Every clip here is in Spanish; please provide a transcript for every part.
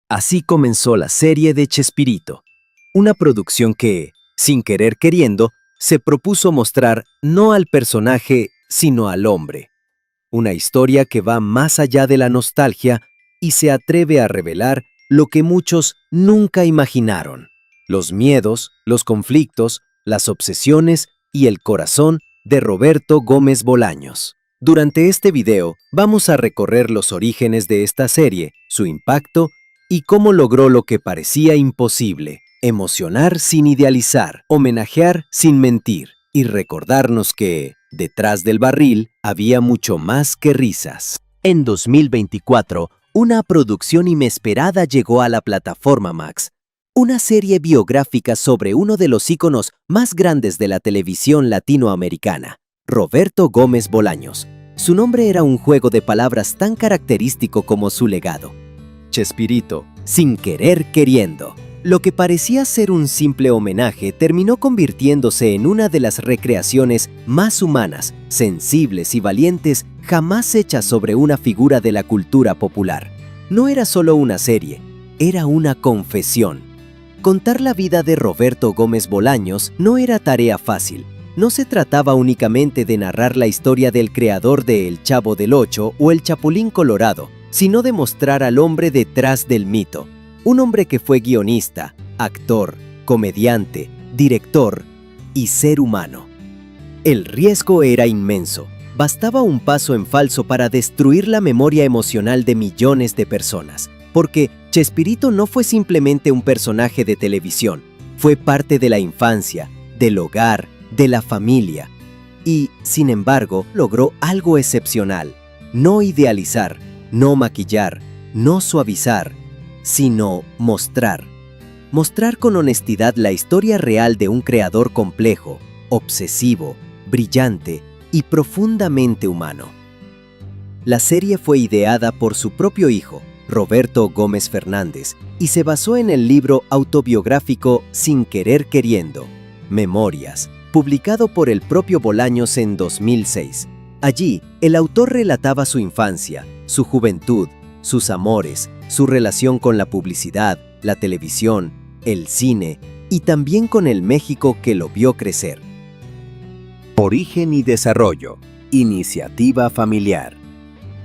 Así comenzó la serie de Chespirito, una producción que, sin querer queriendo, se propuso mostrar no al personaje, sino al hombre. Una historia que va más allá de la nostalgia y se atreve a revelar lo que muchos nunca imaginaron: los miedos, los conflictos, las obsesiones y el corazón de Roberto Gómez Bolaños. Durante este video vamos a recorrer los orígenes de esta serie, su impacto y cómo logró lo que parecía imposible: emocionar sin idealizar, homenajear sin mentir y recordarnos que, detrás del barril, había mucho más que risas. En 2024, una producción inesperada llegó a la plataforma Max. Una serie biográfica sobre uno de los íconos más grandes de la televisión latinoamericana, Roberto Gómez Bolaños. Su nombre era un juego de palabras tan característico como su legado: Chespirito, sin querer queriendo. Lo que parecía ser un simple homenaje terminó convirtiéndose en una de las recreaciones más humanas, sensibles y valientes jamás hechas sobre una figura de la cultura popular. No era solo una serie, era una confesión. Contar la vida de Roberto Gómez Bolaños no era tarea fácil. No se trataba únicamente de narrar la historia del creador de El Chavo del Ocho o El Chapulín Colorado, sino de mostrar al hombre detrás del mito. Un hombre que fue guionista, actor, comediante, director y ser humano. El riesgo era inmenso. Bastaba un paso en falso para destruir la memoria emocional de millones de personas, porque Chespirito no fue simplemente un personaje de televisión, fue parte de la infancia, del hogar, de la familia. Y, sin embargo, logró algo excepcional: no idealizar, no maquillar, no suavizar, sino mostrar. Mostrar con honestidad la historia real de un creador complejo, obsesivo, brillante y profundamente humano. La serie fue ideada por su propio hijo, Roberto Gómez Fernández, y se basó en el libro autobiográfico Sin querer queriendo, Memorias, publicado por el propio Bolaños en 2006. Allí, el autor relataba su infancia, su juventud, sus amores, su relación con la publicidad, la televisión, el cine y también con el México que lo vio crecer. Origen y desarrollo. Iniciativa familiar.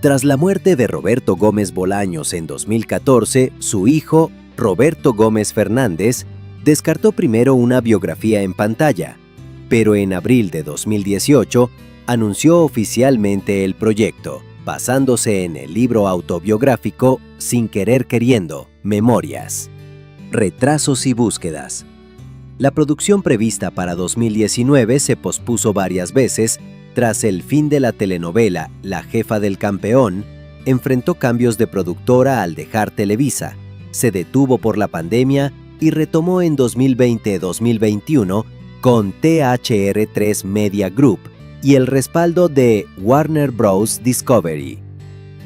Tras la muerte de Roberto Gómez Bolaños en 2014, su hijo, Roberto Gómez Fernández, descartó primero una biografía en pantalla, pero en abril de 2018 anunció oficialmente el proyecto, basándose en el libro autobiográfico Sin querer queriendo, Memorias. Retrasos y búsquedas. La producción prevista para 2019 se pospuso varias veces tras el fin de la telenovela La jefa del campeón. Enfrentó cambios de productora al dejar Televisa, se detuvo por la pandemia y retomó en 2020-2021 con THR3 Media Group y el respaldo de Warner Bros. Discovery.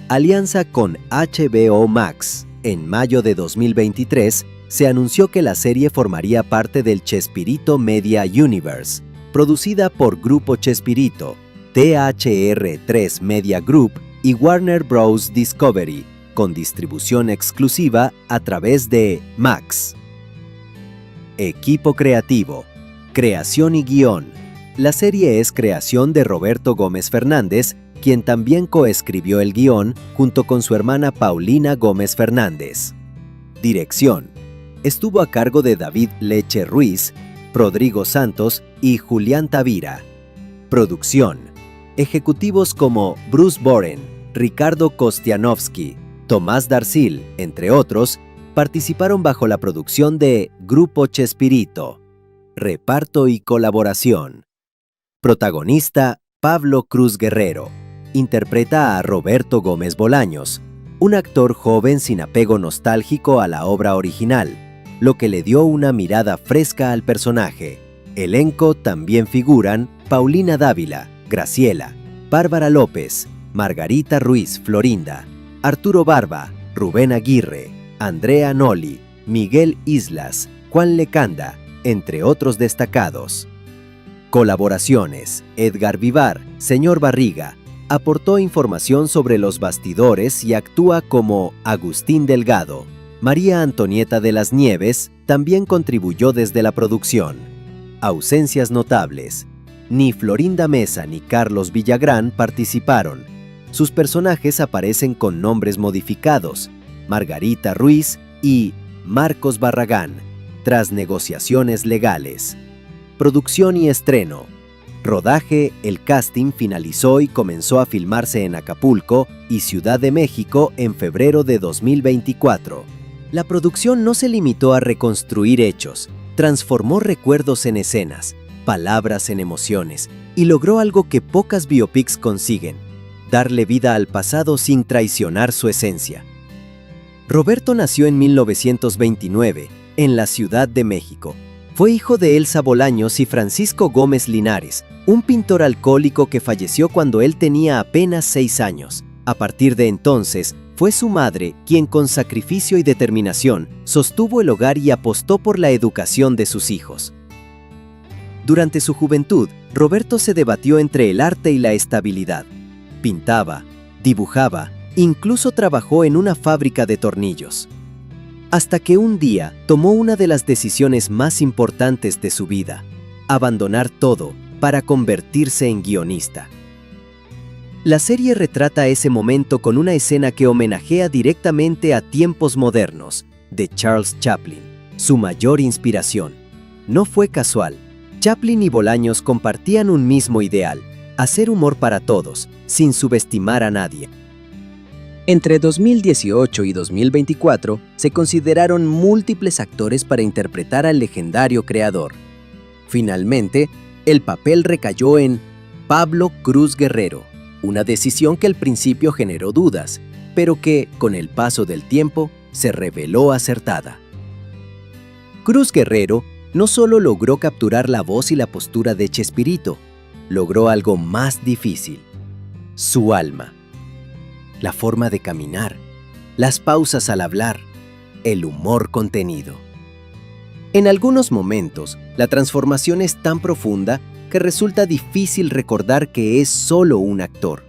Alianza con HBO Max. En mayo de 2023 se anunció que la serie formaría parte del Chespirito Media Universe, producida por Grupo Chespirito, THR3 Media Group y Warner Bros. Discovery, con distribución exclusiva a través de Max. Equipo creativo. Creación y guión. La serie es creación de Roberto Gómez Fernández, quien también coescribió el guión junto con su hermana Paulina Gómez Fernández. Dirección. Estuvo a cargo de David Leche Ruiz, Rodrigo Santos y Julián Tavira. Producción. Ejecutivos como Bruce Boren, Ricardo Kostianowski, Tomás Darcil, entre otros, participaron bajo la producción de Grupo Chespirito. Reparto y colaboración. Protagonista, Pablo Cruz Guerrero. Interpreta a Roberto Gómez Bolaños, un actor joven sin apego nostálgico a la obra original, lo que le dio una mirada fresca al personaje. Elenco también figuran Paulina Dávila, Graciela, Bárbara López, Margarita Ruiz Florinda, Arturo Barba, Rubén Aguirre, Andrea Noli, Miguel Islas, Juan Lecanda, entre otros destacados. Colaboraciones. Edgar Vivar, Señor Barriga, aportó información sobre los bastidores y actúa como Agustín Delgado. María Antonieta de las Nieves también contribuyó desde la producción. Ausencias notables. Ni Florinda Mesa ni Carlos Villagrán participaron. Sus personajes aparecen con nombres modificados: Margarita Ruiz y Marcos Barragán, tras negociaciones legales. Producción y estreno. Rodaje: el casting finalizó y comenzó a filmarse en Acapulco y Ciudad de México en febrero de 2024. La producción no se limitó a reconstruir hechos, transformó recuerdos en escenas, palabras en emociones, y logró algo que pocas biopics consiguen: darle vida al pasado sin traicionar su esencia. Roberto nació en 1929, en la Ciudad de México. Fue hijo de Elsa Bolaños y Francisco Gómez Linares, un pintor alcohólico que falleció cuando él tenía apenas 6 años. A partir de entonces, fue su madre quien con sacrificio y determinación sostuvo el hogar y apostó por la educación de sus hijos. Durante su juventud, Roberto se debatió entre el arte y la estabilidad. Pintaba, dibujaba, incluso trabajó en una fábrica de tornillos. Hasta que un día tomó una de las decisiones más importantes de su vida: abandonar todo para convertirse en guionista. La serie retrata ese momento con una escena que homenajea directamente a Tiempos Modernos, de Charles Chaplin, su mayor inspiración. No fue casual. Chaplin y Bolaños compartían un mismo ideal: hacer humor para todos, sin subestimar a nadie. Entre 2018 y 2024 se consideraron múltiples actores para interpretar al legendario creador. Finalmente, el papel recayó en Pablo Cruz Guerrero, una decisión que al principio generó dudas, pero que, con el paso del tiempo, se reveló acertada. Cruz Guerrero no solo logró capturar la voz y la postura de Chespirito, logró algo más difícil: su alma. La forma de caminar, las pausas al hablar, el humor contenido. En algunos momentos, la transformación es tan profunda que resulta difícil recordar que es solo un actor.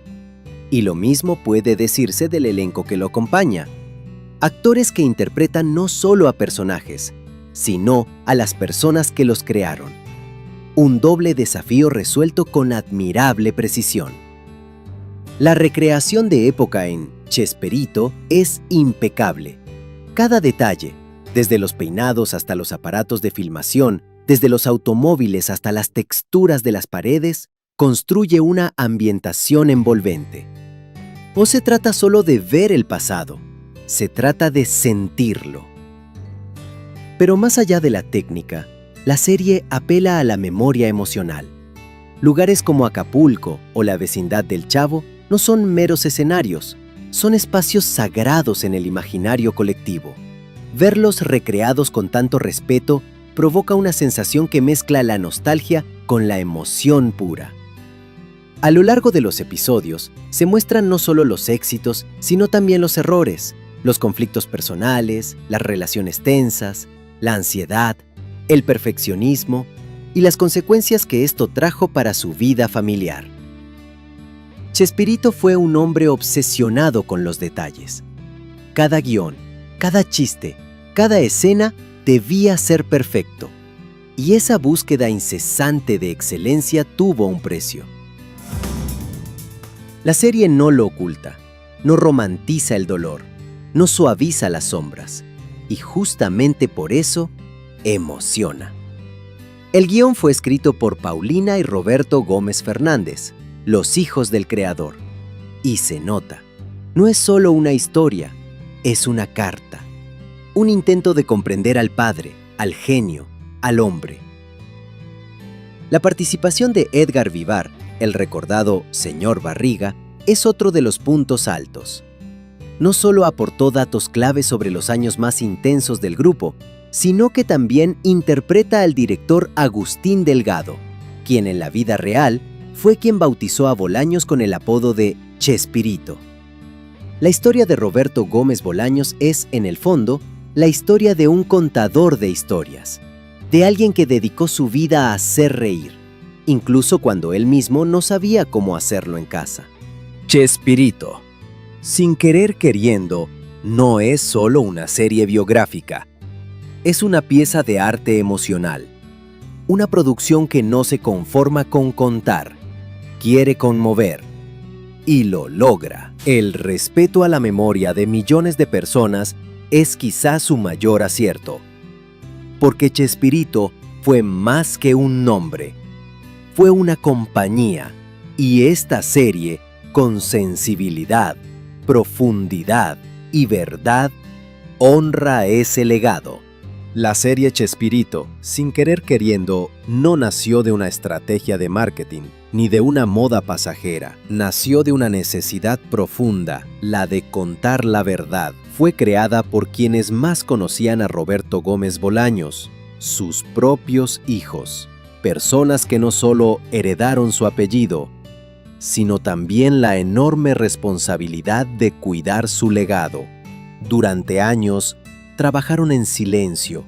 Y lo mismo puede decirse del elenco que lo acompaña. Actores que interpretan no solo a personajes, sino a las personas que los crearon. Un doble desafío resuelto con admirable precisión. La recreación de época en Chespirito es impecable. Cada detalle, desde los peinados hasta los aparatos de filmación, desde los automóviles hasta las texturas de las paredes, construye una ambientación envolvente. No se trata solo de ver el pasado, se trata de sentirlo. Pero más allá de la técnica, la serie apela a la memoria emocional. Lugares como Acapulco o la vecindad del Chavo no son meros escenarios, son espacios sagrados en el imaginario colectivo. Verlos recreados con tanto respeto provoca una sensación que mezcla la nostalgia con la emoción pura. A lo largo de los episodios, se muestran no solo los éxitos, sino también los errores, los conflictos personales, las relaciones tensas, la ansiedad, el perfeccionismo y las consecuencias que esto trajo para su vida familiar. Chespirito fue un hombre obsesionado con los detalles. Cada guión, cada chiste, cada escena debía ser perfecto. Y esa búsqueda incesante de excelencia tuvo un precio. La serie no lo oculta, no romantiza el dolor, no suaviza las sombras. Y justamente por eso, emociona. El guión fue escrito por Paulina y Roberto Gómez Fernández, los hijos del creador. Y se nota, no es solo una historia, es una carta. Un intento de comprender al padre, al genio, al hombre. La participación de Edgar Vivar, el recordado Señor Barriga, es otro de los puntos altos. No solo aportó datos clave sobre los años más intensos del grupo, sino que también interpreta al director Agustín Delgado, quien en la vida real fue quien bautizó a Bolaños con el apodo de Chespirito. La historia de Roberto Gómez Bolaños es, en el fondo, la historia de un contador de historias, de alguien que dedicó su vida a hacer reír, incluso cuando él mismo no sabía cómo hacerlo en casa. Chespirito. Sin querer queriendo, no es solo una serie biográfica. Es una pieza de arte emocional. Una producción que no se conforma con contar, quiere conmover. Y lo logra. El respeto a la memoria de millones de personas es quizás su mayor acierto. Porque Chespirito fue más que un nombre. Fue una compañía. Y esta serie, con sensibilidad, profundidad y verdad, honra ese legado. La serie Chespirito, sin querer queriendo, no nació de una estrategia de marketing, ni de una moda pasajera. Nació de una necesidad profunda, la de contar la verdad. Fue creada por quienes más conocían a Roberto Gómez Bolaños, sus propios hijos. Personas que no solo heredaron su apellido, sino también la enorme responsabilidad de cuidar su legado. Durante años, trabajaron en silencio,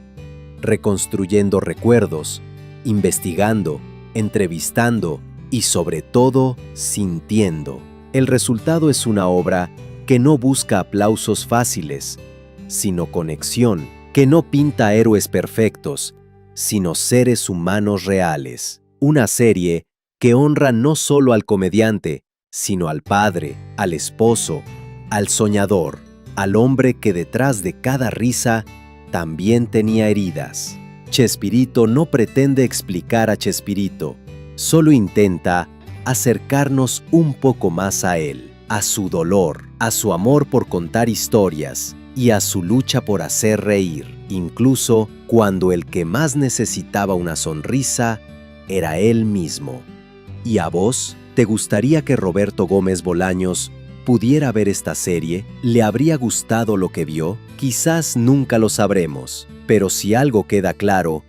reconstruyendo recuerdos, investigando, entrevistando y sobre todo, sintiendo. El resultado es una obra que no busca aplausos fáciles, sino conexión, que no pinta héroes perfectos, sino seres humanos reales. Una serie que honra no solo al comediante, sino al padre, al esposo, al soñador, al hombre que detrás de cada risa también tenía heridas. Chespirito no pretende explicar a Chespirito, solo intenta acercarnos un poco más a él, a su dolor, a su amor por contar historias y a su lucha por hacer reír, incluso cuando el que más necesitaba una sonrisa era él mismo. ¿Y a vos? ¿Te gustaría que Roberto Gómez Bolaños pudiera ver esta serie? ¿Le habría gustado lo que vio? Quizás nunca lo sabremos, pero si algo queda claro,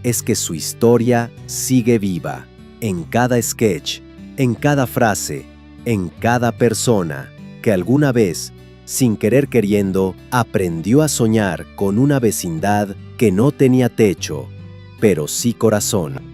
es que su historia sigue viva, en cada sketch, en cada frase, en cada persona que alguna vez, sin querer queriendo, aprendió a soñar con una vecindad que no tenía techo, pero sí corazón.